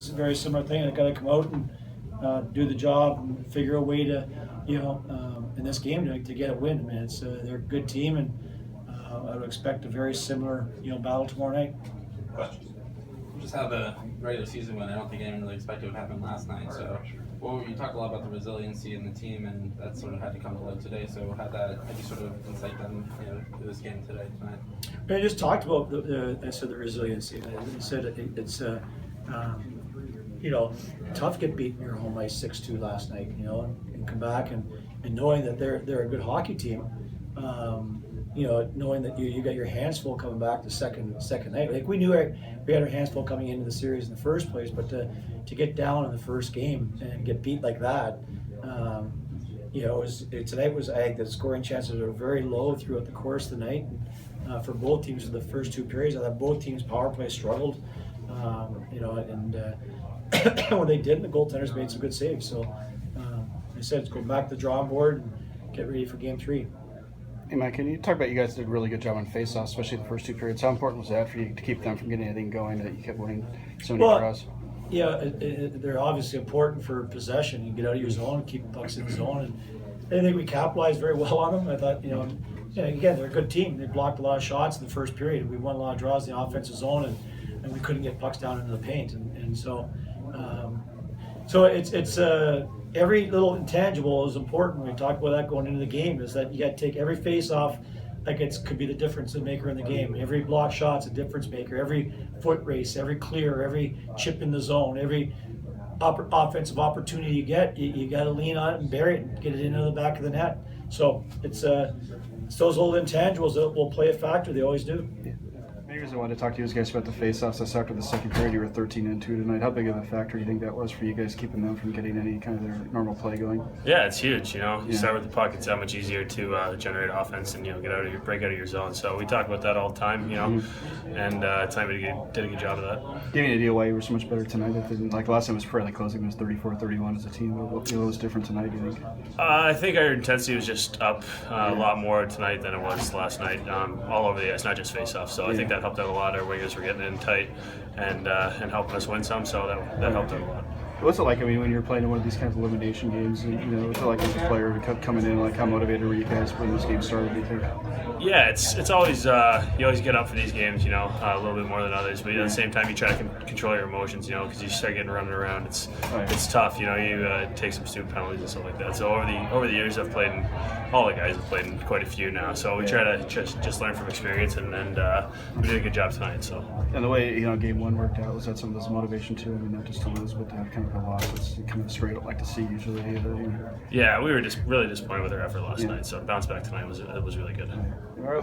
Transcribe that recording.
It's a very similar thing. I got to come out and do the job and figure a way to, in this game to get a win. I mean, they're a good team, and I would expect a very similar, battle tomorrow night. Questions? Just how the regular season went. I don't think anyone really expected it would happen last night. So, you talked a lot about the resiliency in the team, and that sort of had to come to light today. So, how you sort of incite them, to this game tonight? I just talked about the resiliency. I said it's tough to get beat in your home ice 6-2 last night. And come back and knowing that they're a good hockey team. Knowing that you got your hands full coming back the second night. Like we knew we had our hands full coming into the series in the first place, but to get down in the first game and get beat like that, tonight was, I think the scoring chances were very low throughout the course of the night. For both teams in the first two periods, I thought both teams' power play struggled. And when they did, the goaltenders made some good saves. So I said, let's go back to the drawing board and get ready for Game 3. Hey, Mike, can you talk about you guys did a really good job on face-offs, especially the first two periods. How important was that for you to keep them from getting anything going, that you kept winning so many draws? Yeah, they're obviously important for possession. You get out of your zone, keep pucks in the zone, and I think we capitalized very well on them. I thought, again, they're a good team. They blocked a lot of shots in the first period. We won a lot of draws in the offensive zone, and we couldn't get pucks down into the paint, and so it's every little intangible is important. We talked about that going into the game, is that you got to take every face-off like it could be the difference maker in the game. Every block shot's a difference maker. Every foot race, every clear, every chip in the zone, every offensive opportunity you get, you got to lean on it and bury it and get it into the back of the net. So it's those little intangibles that will play a factor. They always do. Yeah. Maybe I wanted to talk to you guys about the face-offs. That's after the second period. You were 13-2 tonight. How big of a factor do you think that was for you guys, keeping them from getting any kind of their normal play going? Yeah, it's huge. You start with the puck, it's that much easier to generate offense and break out of your zone. So we talk about that all the time. And tonight did a good job of that. Give me an idea why you were so much better tonight. Like last time it was fairly close. It was 34-31 as a team. What was different tonight, do you think? I think our intensity was just up a lot more tonight than it was last night. All over the ice, not just face-off. So I think that helped out a lot. Our wingers were getting in tight and helping us win some, so that helped out a lot. What's it like? I mean, when you're playing in one of these kinds of elimination games, what's it like as a player coming in? Like, how motivated were you guys when this game started, do you think? Yeah, it's always you always get up for these games, a little bit more than others. But at the same time, you try to control your emotions, because you start getting running around. It's tough, you take some stupid penalties and stuff like that. So over the years, I've played. All the guys have played in quite a few now. So we try to just learn from experience, and we did a good job tonight. So. And the way game one worked out, was that some of this motivation too? I mean, not just to lose, but to have kind of a loss. It's kind of straight up like to see usually. Yeah, we were just really disappointed with our effort last night. So to bounce back tonight was really good. Yeah.